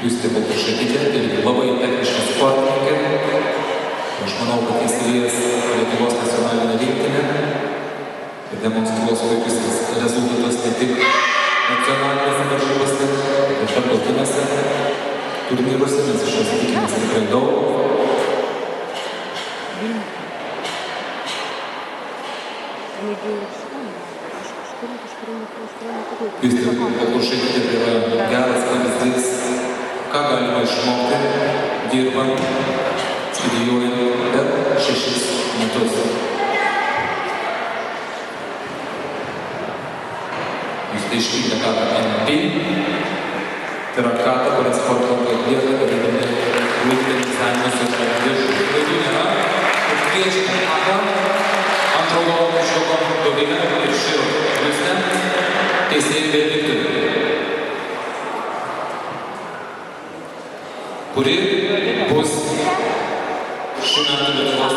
Justė Baltušaitytė, irgi labai techniška sportininkė. Aš manau, kad jis įlės Lietuvos nacionalinę rinktinę ir demonstruos puikius rezultatus ne tik nacionalinėse varžybose, bet ir tarptautinėse turnyruose, nes iš jos tikimės tikrai daug. Justė Baltušaitytė yra geras pavyzdys, ką galima išmokti dirbant, studijuojant per 6 metus. Justė išvykdė katą NP, tai yra katą, kurią sportininkai atlieka, darydami laikinį egzaminą su viršų. Klaidų nėra, ir kviečiame katą ant raudono šoko dovilę ir širo Justę teisėjų verdiktorių, kuri bus šių metų Lietuvos